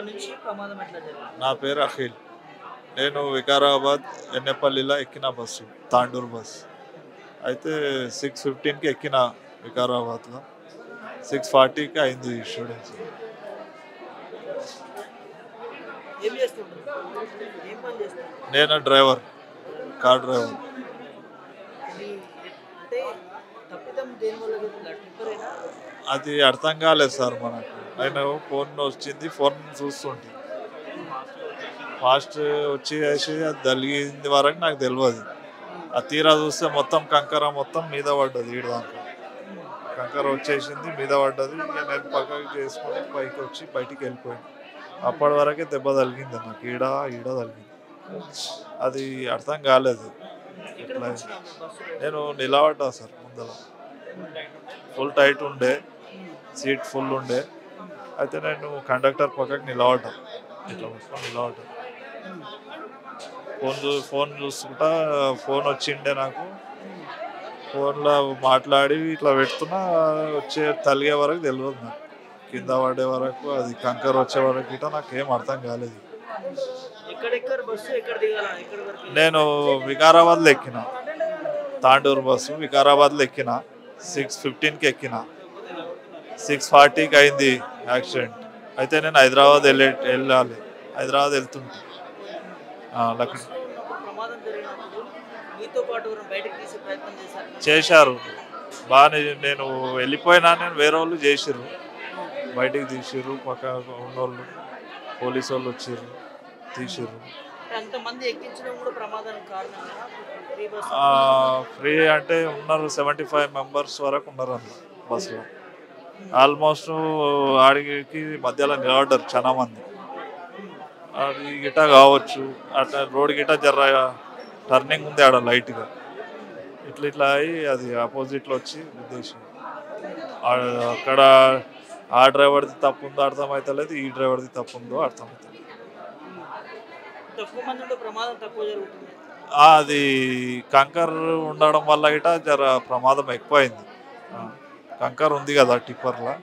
నుంచి ప్రమాదం ఎట్లా జరిగింది? నా పేరు అఖిల్. నేను వికారాబాద్ ఎన్నెపల్లిలో ఎక్కిన బస్సు తాండూరు బస్. అయితే 6:15కి ఎక్కిన వికారాబాద్లో. 6:40కి అయింది స్టూడెంట్స్. ఏం చేస్తుంటారు? ఏం పని చేస్తారు? నేను డ్రైవర్, కార్ డ్రైవర్. అంటే తప్పిదం దేనివల్ల జరిగింది? ట్రిప్పరేనా? అది అర్థం కాలేదు సార్ మనకు. నేను ఫోన్ వచ్చింది, ఫోన్ చూస్తుంటే ఫాస్ట్ వచ్చి వేసి అది తగిలింది వరకు నాకు తెలియదు. ఆ తీరా చూస్తే మొత్తం కంకర మొత్తం మీద పడ్డది. ఈడదాకా కంకర వచ్చేసింది, మీద పడ్డది. ఇక నేను పక్కకి చేసుకొని పైకి వచ్చి బయటికి వెళ్ళిపోయింది. అప్పటి వరకే దెబ్బ తగిలింది నాకు, ఈడ తగిలింది. అది అర్థం కాలేదు. ఎట్లా నేను నిలబడ్డా సార్ ముందర. ఫుల్ టైట్ ఉండే, సీట్ ఫుల్ ఉండే. అయితే నేను కండక్టర్ పక్కకి నిలబడ్డా, ఇట్లా మూసుకొని నిలబడ్డా. ఫోన్ చూసుకుంటా, ఫోన్ వచ్చిండే నాకు. ఫోన్లో మాట్లాడి ఇట్లా పెడుతున్నా, వచ్చే తలిగే వరకు తెలియదు నాకు. కింద పడే వరకు, అది కంకర్ వచ్చే వరకు ఇట్లా నాకేం అర్థం కాలేదు. నేను వికారాబాద్లో ఎక్కిన, తాండూరు బస్సు వికారాబాద్లో ఎక్కిన. 6:15కి ఎక్కిన. 6:40కి అయింది యాక్సిడెంట్. అయితే నేను హైదరాబాద్ వెళ్ళాలి. హైదరాబాద్ వెళ్తుంటా. చేశారు బాగానే. నేను వెళ్ళిపోయినా, నేను వేరే వాళ్ళు చేసిర్రు, బయటికి తీసిర్రు. పక్క ఉన్నోళ్ళు పోలీసు వాళ్ళు వచ్చిర్రు, తీసిర్రు. ఫ్రీ అంటే ఉన్నారు, 75 మెంబర్స్ వరకు ఉన్నారు అందులో బస్సులో. ఆల్మోస్ట్ ఆడికి మధ్యలో నిలబడ్డారు చాలా మంది. అది గిట కావచ్చు. అట్లా రోడ్ గిట జర్ర టర్నింగ్ ఉంది ఆడ లైట్గా. ఇట్లా అయ్యి అది ఆపోజిట్లో వచ్చి ఉద్దేశం. అక్కడ ఆ డ్రైవర్ది తప్పు ఉందో అర్థమవుతలేదు, ఈ డ్రైవర్ది తప్పు ఉందో అర్థమవుతుంది. అది కంకర్ ఉండడం వల్ల గిట జర ప్రమాదం ఎక్కువైంది. కంకర్ ఉంది కదా టిప్పర్లో,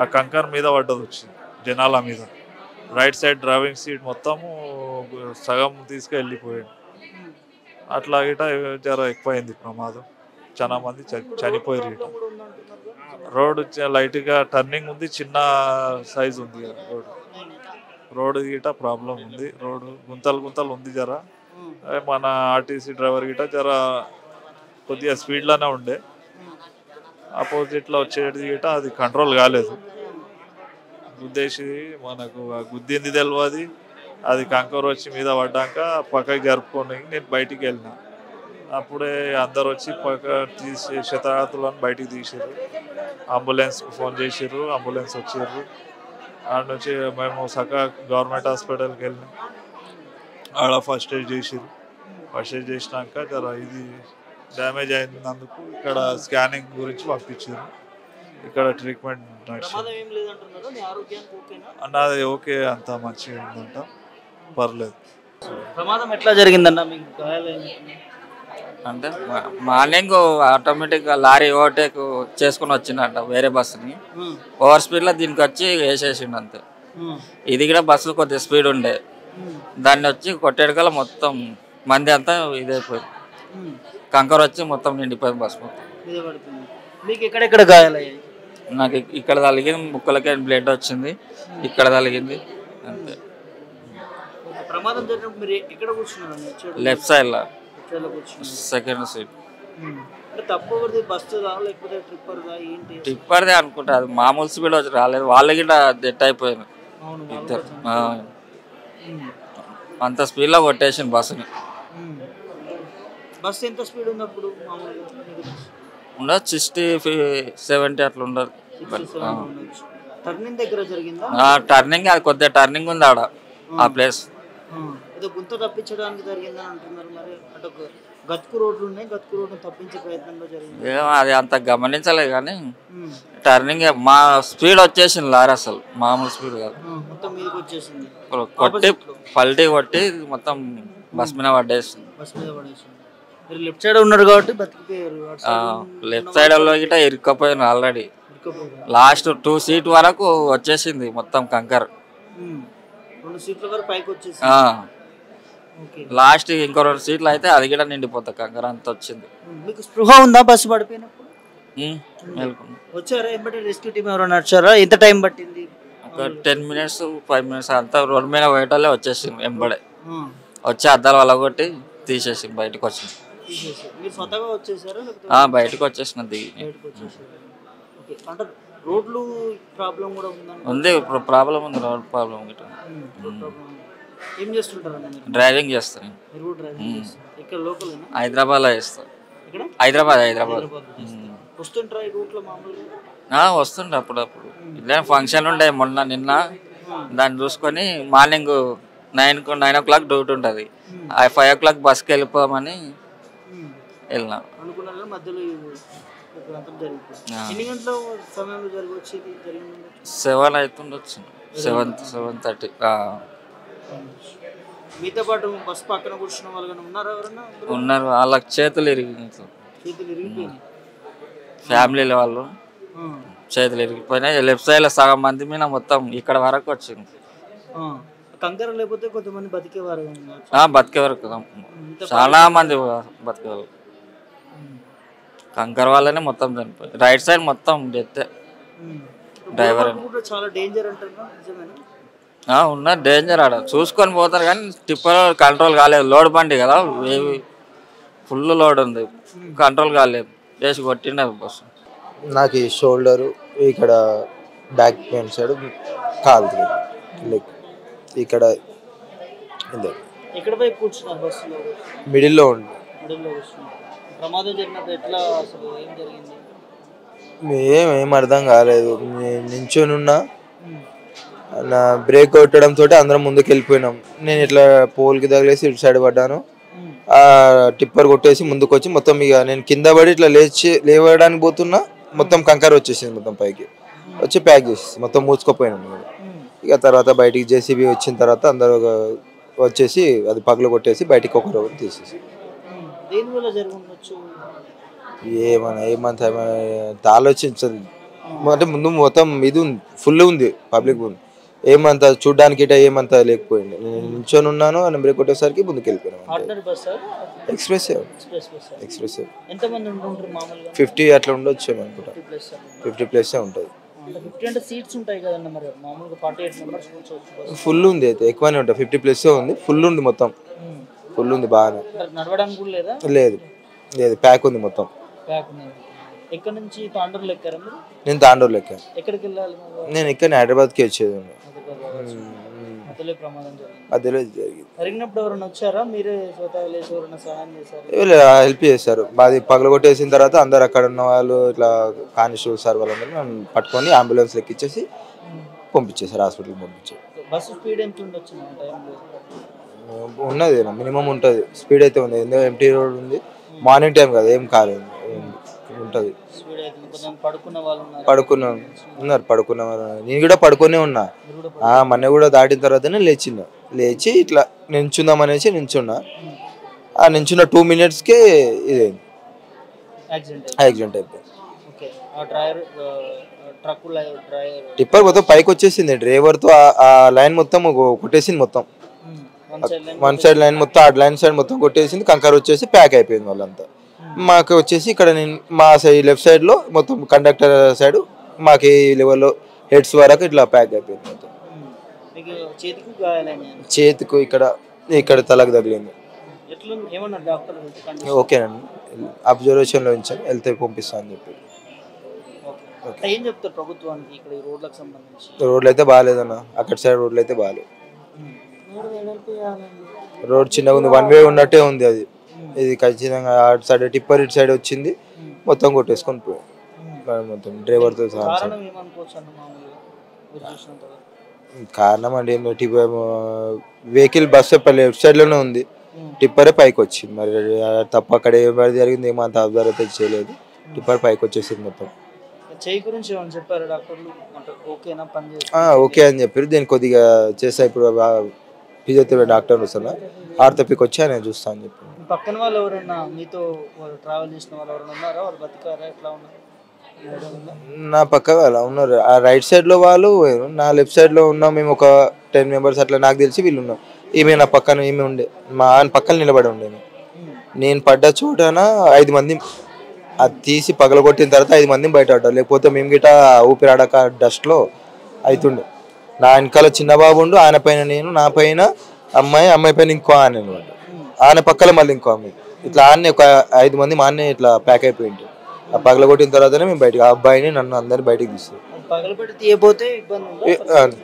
ఆ కంకర్ మీద పడ్డది, వచ్చింది జనాల మీద. రైట్ సైడ్ డ్రైవింగ్ సీట్ మొత్తము సగం తీసుకెళ్ళిపోయాడు. అట్లా గిట జర ఎక్కువైంది ప్రమాదం. చాలా మంది చనిపోయారు గిట. రోడ్ లైట్గా టర్నింగ్ ఉంది, చిన్న సైజు ఉంది రోడ్ గిట ప్రాబ్లం ఉంది. రోడ్డు గుంతలు ఉంది జర. మన ఆర్టీసీ డ్రైవర్ గిట జర కొద్దిగా స్పీడ్లోనే ఉండే. ఆపోజిట్లో వచ్చేది గిట అది కంట్రోల్ కాలేదు. గుద్దేసి మనకు గుద్దింది తెలియదు. అది కంకర్ వచ్చి మీద పడ్డాక పక్కకి జరుపుకొని నేను బయటికి వెళ్ళిన. అప్పుడే అందరు వచ్చి పక్క తీసి శతాతులను బయటికి తీసారు. అంబులెన్స్కి ఫోన్ చేసారు, అంబులెన్స్ వచ్చారు. ఆడ నుంచి మేము సకా గవర్నమెంట్ హాస్పిటల్కి వెళ్ళినాం. ఆడ ఫస్ట్ ఎయిడ్ చేసారు. ఫస్ట్ ఎయిడ్ చేసినాక జర ఇది డ్యామేజ్ అయినందుకు ఇక్కడ స్కానింగ్ గురించి పంపించారు. ఇక్కడ ట్రీట్మెంట్ నడిచింది. అన్నది ఓకే, అంతా మంచిగా ఉందంట, పర్లేదు. ప్రమాదం ఎట్లా జరిగిందన్న? అంటే మార్నింగ్ ఆటోమేటిక్గా లారీ ఓవర్టేక్ చేసుకుని వచ్చిందంట వేరే బస్సుని. ఓవర్ స్పీడ్లో దీనికి వచ్చి వేసేసిండు అంతే. ఇది కూడా బస్సు కొద్దిగా స్పీడ్ ఉండే, దాన్ని వచ్చి కొట్టేడుకల మొత్తం మంది అంతా ఇదైపోయింది. కంకర్ వచ్చి మొత్తం నిండిపోయింది బస్సు మొత్తం. మీకు ఎక్కడెక్కడ గాయాలయ్యాయి? నాకు ఇక్కడ తగిలింది, ముక్కలకే బ్లడ్ వచ్చింది, ఇక్కడ తగిలింది అంతే. ప్రమాదం జరిగినప్పుడు మీరు ఎక్కడ కూర్చున్నారు? లెఫ్ట్ సైడ్లో, సెకండ్ సీట్. టిప్పర్దే అనుకుంటా, అది మామూలు స్పీడ్ వచ్చి రాలేదు. వాళ్ళకి డెట్ అయిపోయింది ఇద్దరు. అంత స్పీడ్లో కొట్టేసింది బస్సుని. బస్సు ఎంత స్పీడ్ ఉంది అప్పుడు? ఉండదు 60-70 అట్లా ఉండదు. టర్నింగ్ దగ్గర జరిగిందా? టర్నింగ్, అది కొద్దిగా టర్నింగ్ ఉంది ఆడ ఆ ప్లేస్. ఏదో గుంత తప్పించడానికి జరిగిందని అంటున్నారు. మరి అటు గతుకు రోడ్లు ఉన్నాయి, గతుకు రోడ్డు తప్పించే ప్రయత్నంలో జరిగింది. అది అంత గమనించలేదు కానీ టర్నింగ్ మా స్పీడ్ వచ్చేసింది లారీ, అసలు మామూలు స్పీడ్ కాదు. మొత్తం మీదకి వచ్చేసింది, కొట్టి పల్టీ కొట్టి మొత్తం బస్ మీద పడేసింది. మీరు లెఫ్ట్ సైడ్ ఉన్నారు కాబట్టి బతికిపోయారు. లెఫ్ట్ సైడ్ లో గిట్ట ఇరుక్కపోయాను ఆల్రెడీ. లాస్ట్ 2 సీట్ వరకు వచ్చేసింది మొత్తం కంకర్. 2 సీట్ల వరకు పైకి వచ్చేసి. ఓకే. లాస్ట్ ఇంకో 2 సీట్లు అయితే అది కూడా నిండిపోతా కంకర అంత వచ్చింది. మీకు స్పృహ ఉందా బస్సు పడిపోయినప్పుడు? మేల్కొని వచ్చారా ఎంబటే రెస్క్యూ టీం ఎవరైనా వచ్చారా? ఎంత టైం పట్టింది? ఒక 10 మినిట్స్ 5 మినిట్స్ అంతా రోడ్డు మీద పోయేటోళ్ళే వచ్చేసింది ఎంబడే. వచ్చి అద్దాలు వలగొట్టి తీసేసి బయటకు వచ్చింది. మీరు స్వతహాగా వచ్చేసారా? బయటకు వచ్చేసిన దిగి. ఓకే. అంటే రోడ్లు ప్రాబ్లం కూడా ఉందండి. ఉంది ఇప్పుడు ప్రాబ్లం ఉంది రోడ్ ప్రాబ్లం గిట్ట. ఏం చేస్తుంటారు? డ్రైవింగ్ చేస్తాను. ఇక్కడ లోకల్ హైదరాబాద్లో చేస్తాను. హైదరాబాద్ వస్తుంటారా ఈ రూట్లో మామూలుగా? వస్తుండే అప్పుడప్పుడు. ఇదే ఫంక్షన్ ఉండే మొన్న నిన్న, దాన్ని చూసుకొని మార్నింగ్ 9 o'clock డ్యూటీ ఉంటుంది. 5 o'clock బస్కి వెళ్ళిపోమని వెళ్ళినా. అనుకున్నారు మధ్యలో ఎన్ని గంటల సమయంలో జరిగొచ్చేది? 7 అవుతుండొచ్చు. 7:30. మీతో పాటు బస్ పక్కన కూర్చున్న వాళ్ళు ఉన్నారా ఎవరన్నా? ఉన్నారు. వాళ్ళకి చేతులు ఇరిగిపోయినాయి. ఫ్యామిలీ వాళ్ళు చేతులు ఇరిగిపోయినాయి. లెఫ్ట్ సైడ్ లో సగం మంది మీద మొత్తం ఇక్కడ వరకు వచ్చింది. కంకర లేకపోతే కొంతమంది బతికేవారు. బతికే వరకు చాలా మంది బతికేవారు. కంకర వాళ్ళనే మొత్తం చనిపోయి రైట్ సైడ్ మొత్తం డెత్. డ్రైవర్ చాలా డేంజర్ అంటారు. ఉన్న డేంజర్ ఆడ చూసుకొని పోతారు కానీ టిప్పర్ కంట్రోల్ కాలేదు. లోడ్ బండి కదా, ఫుల్ లోడ్ ఉంది, కంట్రోల్ కాలేదు, వేసి కొట్టిండే బస్సు. నాకు ఈ షోల్డరు ఇక్కడ బ్యాక్ పెయిన్ సైడ్ కాలు లెగ్ ఇక్కడ మిడిల్లో ఉంది. ప్రమాదం జరిగినప్పుడు ఎట్లా అసలు ఏం జరిగింది? ఏం అర్థం కాలేదు. నించొని ఉన్నా, నా బ్రేక్ కొట్టడంతో అందరం ముందుకు వెళ్ళిపోయినాం. నేను ఇట్లా పోల్కి తగిలేసి ఇటు సైడ్ పడ్డాను. ఆ టిప్పర్ కొట్టేసి ముందుకు వచ్చి మొత్తం ఇక నేను కింద పడి ఇట్లా లేవడానికి పోతున్నా, మొత్తం కంకర వచ్చేసింది. మొత్తం పైకి వచ్చి ప్యాక్ చేసేసి మొత్తం మూసుకుపోయినాను. ఇక తర్వాత బయటికి జేసీబీ వచ్చిన తర్వాత అందరూ వచ్చేసి అది పగలు కొట్టేసి బయటికి ఒకరు తీసేసి. ఏమంత ఆలోచించదు. అంటే ముందు మొత్తం ఇది ఉంది, ఫుల్ ఉంది, పబ్లిక్ ఉంది. ఏమంతా చూడ్డానికి ఏమంతా లేకపోయింది. నేను నిల్చొని ఉన్నాను, అని బ్రేక్ కొట్టేసరికి ముందుకు వెళ్ళిపోయాను. ఎక్స్ప్రెస్ 50 అట్లా ఉండొచ్చు అనుకుంటా. 50+ ఉంటుంది. ఫుల్ ఉంది, అయితే ఎక్కువనే ఉంటుంది. 50+ ఉంది, ఫుల్ ఉంది, మొత్తం ఫుల్ ఉంది, బాగానే. లేదు లేదు, ప్యాక్ ఉంది మొత్తం. నేను తాండూరులో ఎక్కాను. నేను ఇక్కడ హైదరాబాద్కి వచ్చేది. మధ్యలో హెల్ప్ చేశారు. అది పగలు కొట్టేసిన తర్వాత అందరు అక్కడ ఉన్న వాళ్ళు ఇట్లా కానిస్టేబుల్ సార్ వాళ్ళందరూ నన్ను పట్టుకొని అంబులెన్స్ ఎక్కించేసి పంపించేశారు, హాస్పిటల్కి పంపించారు. ఉన్నది మినిమం ఉంటుంది, స్పీడ్ అయితే ఉంది. ఎందుకంటే ఎంటీ రోడ్ ఉంది, మార్నింగ్ టైం కదా, ఏం కాలేదు, ఉంటుంది. ఉన్నారు పడుకున్న వాళ్ళు. నేను కూడా పడుకునే ఉన్నా. మొన్న కూడా దాటిన తర్వాతనే లేచి ఇట్లా నించుందాం అనేసి నించున్నా. ఆ నించున్న 2 minutesకే ఇదైంది, యాక్సిడెంట్ అయిపోయింది. టిప్పర్ మొత్తం పైకి వచ్చేసింది. డ్రైవర్తో ఆ లైన్ మొత్తం కొట్టేసింది. మొత్తం వన్ సైడ్ లైన్ మొత్తం, ఆ లైన్ సైడ్ మొత్తం కొట్టేసింది. కంకర్ వచ్చేసి ప్యాక్ అయిపోయింది వాళ్ళంతా. మాకు వచ్చేసి ఇక్కడ మా సైడ్ లెఫ్ట్ సైడ్లో మొత్తం కండక్టర్ సైడ్ మాకు ఈ లెవెల్లో హెడ్స్ వరకు ఇట్లా ప్యాక్ అయిపోయింది మొత్తం. చేతికి ఇక్కడ తలకు తగిలింది. ఓకేనండి, అబ్జర్వేషన్లో ఉంచాను, వెళ్తే పంపిస్తాను అని చెప్పి. రోడ్లు అయితే బాగాలేదన్న, అక్కడ సైడ్ రోడ్లు అయితే బాగాలేదు. రోడ్ చిన్నగా ఉంది, 1 way ఉన్నట్టే ఉంది. అది ఇది ఖచ్చితంగా అటు సైడ్ టిప్పర్ ఇటు సైడ్ వచ్చింది, మొత్తం కొట్టేసుకొని పోయింది మొత్తం డ్రైవర్తో సహా. కారణం అండి వెహికల్ బస్ లెఫ్ట్ సైడ్లోనే ఉంది, టిప్పరే పైకి వచ్చింది. మరి తప్ప అక్కడ ఏమైనా జరిగింది ఏమంత అబ్జర్వ్ అయితే చేయలేదు. టిప్పర్ పైకి వచ్చేసింది మొత్తం. ఓకే అని చెప్పారు. దీన్ని కొద్దిగా చేస్తా, ఇప్పుడు ఫిజియోథెరపీ డాక్టర్ వస్తున్నా, ఆర్థోపిక్ వచ్చి నేను చూస్తా అని చెప్పి. పక్కన వాళ్ళు ఎవరైనా మీతో ట్రావెల్ చేసిన వాళ్ళు ఎవరైనా ఉన్నారా? వాళ్ళు బతికారా? ఎట్లా ఉన్నారు? నా పక్క అలా ఉన్నారు. ఆ రైట్ సైడ్లో వాళ్ళు, నా లెఫ్ట్ సైడ్లో ఉన్నాం మేము ఒక 10 మెంబర్స్ అట్లా. నాకు తెలిసి వీళ్ళు ఉన్నాం. ఈమె నా పక్కన ఈమె ఉండే, మా ఆయన పక్కన నిలబడి ఉండే. నేను పడ్డ చోటన 5 మంది అది తీసి పగలగొట్టిన తర్వాత 5 మందిని బయట పడ్డారు. లేకపోతే మేము గిట ఊపిరాడక డస్ట్లో అవుతుండే. నా వెనకాల చిన్న బాబు ఉండు, ఆయన పైన నేను, నా పైన అమ్మాయి పైన ఇంకో ఆయన అనమాట. ఆయన పక్కన మళ్ళీ ఇంకో అమ్మాయి. ఇట్లా ఆన్నే ఒక 5 మంది మా అన్నే ఇట్లా ప్యాక్ అయిపోయింది. ఆ పగలగొట్టిన తర్వాతనే మేము బయటకు, ఆ అబ్బాయిని నన్ను అందరిని బయటకు తీస్తాం. పగలబెట్టి తీయబోతే ఇబ్బంది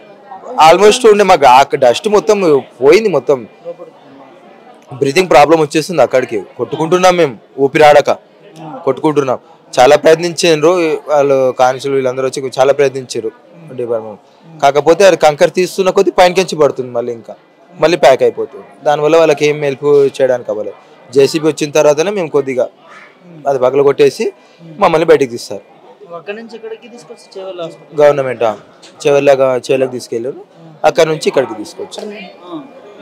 ఆల్మోస్ట్ ఉండే మాకు ఆ డస్ట్ మొత్తం పోయింది. మొత్తం బ్రీతింగ్ ప్రాబ్లం వచ్చేస్తుంది. అక్కడికి కొట్టుకుంటున్నాం మేము, ఊపిరాడక కొట్టుకుంటున్నాం. చాలా ప్రయత్నించారు వాళ్ళు, కానిస్టేబుల్ వీళ్ళందరూ వచ్చి చాలా ప్రయత్నించారు డిపార్ట్మెంట్. కాకపోతే అది కంకర్ తీస్తున్న కొద్దీ పైనకించి పడుతుంది, మళ్ళీ ప్యాక్ అయిపోతుంది. దానివల్ల వాళ్ళకి ఏం హెల్ప్ చేయడానికి అవ్వలేదు. జేసీబీ వచ్చిన తర్వాతనే మేము కొద్దిగా అది పగల కొట్టేసి మమ్మల్ని బయటికి తీస్తారు. గవర్నమెంట్ చెవెళ్ళకి తీసుకెళ్ళారు. అక్కడ నుంచి ఇక్కడికి తీసుకొచ్చారు.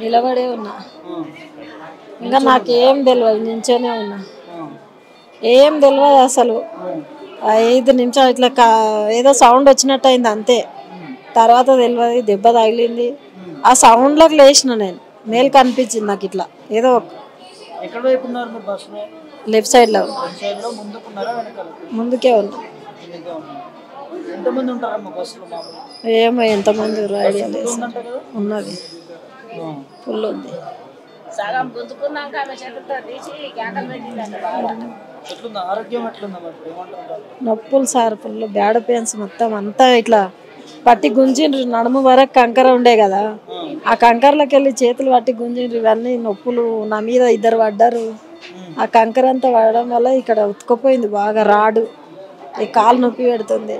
నిలబడే ఉన్నా, ఇంకా నాకేం తెలియదు, నించోనే ఉన్నా. ఏం తెలియదు అసలు. 5 నిమిషాలు ఇట్లా ఏదో సౌండ్ వచ్చినట్టు అయింది అంతే. తర్వాత తెలియదు, దెబ్బ తగిలింది. ఆ సౌండ్లోకి లేచిన నేను, మేలు కనిపించింది నాకు. ఇట్లా ఏదో లెఫ్ట్ సైడ్లో ముందుకే ఉన్నా. ఏమో ఎంతమంది ఐడియా లేదు. ఉన్నది ఫుల్ ఉంది. నొప్పులు సార్, ఫుల్ బ్యాడ్ పెయిన్స్. మొత్తం అంతా ఇట్లా పట్టి గుంజిండ్రు. నడుము వరకు కంకర ఉండే కదా, ఆ కంకర్లోకి వెళ్ళి చేతులు పట్టి గుంజిండ్రు. ఇవన్నీ నొప్పులు. నా మీద 2 పడ్డారు. ఆ కంకర అంతా పడడం వల్ల ఇక్కడ ఉతుకుపోయింది బాగా. రాడు ఈ కాలు నొప్పి పెడుతుంది.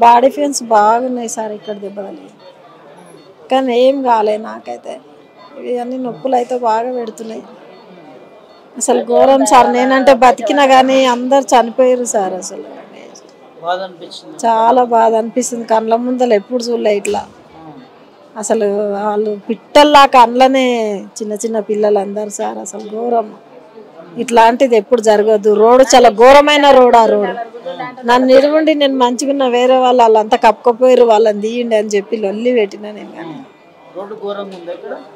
బాడీ పెయిన్స్ బాగున్నాయి సార్ ఇక్కడ దెబ్బలు. కానీ ఏం కాలే నాకైతే. ఇవన్నీ నొప్పులు అయితే బాగా పెడుతున్నాయి. అసలు ఘోరం సార్. నేనంటే బతికినా కానీ అందరు చనిపోయారు సార్. అసలు చాలా బాధ అనిపిస్తుంది. కళ్ళ ముందర ఎప్పుడు చూడలే ఇట్లా. అసలు వాళ్ళు పిట్టల్లా కళ్ళనే చిన్న చిన్న పిల్లలు అందరు సార్. అసలు ఘోరం. ఇట్లాంటిది ఎప్పుడు జరగదు. రోడ్డు చాలా ఘోరమైన రోడ్. ఆ రోడ్డు నన్ను నిలువుండి నేను మంచిగా వేరే వాళ్ళంతా కప్పుకపోయారు, వాళ్ళని తీయండి అని చెప్పి లొల్లి పెట్టినా నేను. కానీ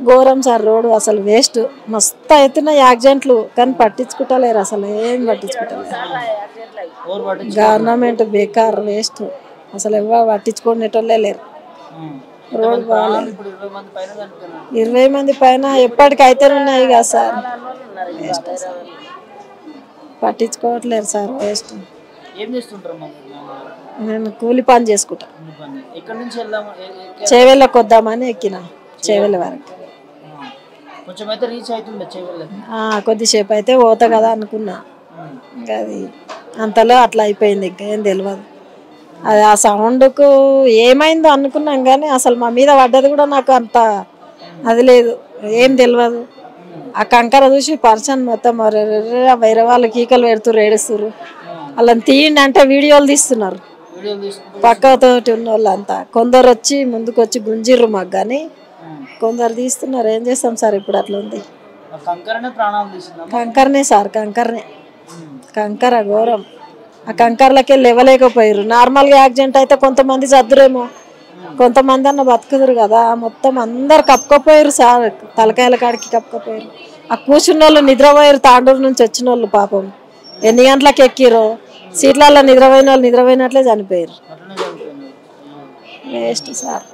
ఘోరం సార్ రోడ్డు. అసలు వేస్ట్. మస్తు అవుతున్నాయి యాక్సిడెంట్లు, కానీ పట్టించుకుంటలేరు. అసలు ఏం పట్టించుకుంటలేరు. గవర్నమెంట్ బేకార్, వేస్ట్. అసలు ఎవరు పట్టించుకునేటోళ్ళే లేరు. రోడ్డు బాగాలేదు. 20 మంది పైన ఎప్పటికైతే ఉన్నాయి కదా సార్. వేస్ట్ సార్, పట్టించుకోవట్లేరు సార్. వేస్ట్. నేను కూలి పని చేసుకుంటా. చేవెళ్ళకి వద్దామని ఎక్కిన, చేవెళ్ళ వరకు. కొద్దిసేపు అయితే పోతా కదా అనుకున్నా. ఇంకా అది అంతలో అట్లా అయిపోయింది. ఇంకేం తెలియదు. అది ఆ సౌండ్కు ఏమైందో అనుకున్నాం, కానీ అసలు మా మీద పడ్డది కూడా నాకు అంత అది లేదు, ఏం తెలియదు. ఆ కంకర చూసి పర్సన్ మొత్తం వేరే వాళ్ళు కీకలు పెడుతున్నారు, ఏడుస్తున్నారు. వాళ్ళని తీయండి అంటే వీడియోలు తీస్తున్నారు పక్కతోటి ఉన్న వాళ్ళంతా. కొందరు వచ్చి ముందుకు వచ్చి గుంజిర్రు మాకు, కానీ కొందరు తీస్తున్నారు. ఏం చేస్తాం సార్, ఇప్పుడు అట్లా ఉంది. కంకరనే సార్, కంకర ఘోరం. ఆ కంకర్లకి లేవలేకపోయారు. నార్మల్గా యాక్సిడెంట్ అయితే కొంతమంది చదురేమో, కొంతమంది అన్న బతుకుదురు కదా. మొత్తం అందరు కప్పుకపోయారు సార్, తలకాయల కాడికి కప్పుకపోయారు. ఆ కూర్చున్న వాళ్ళు నిద్రపోయారు. తాండూరు నుంచి వచ్చిన వాళ్ళు పాపం ఎన్ని గంటలకు ఎక్కిరో సీట్లలో నిద్రపోయిన వాళ్ళు నిద్రపోయినట్లే చనిపోయారు. Waste sir.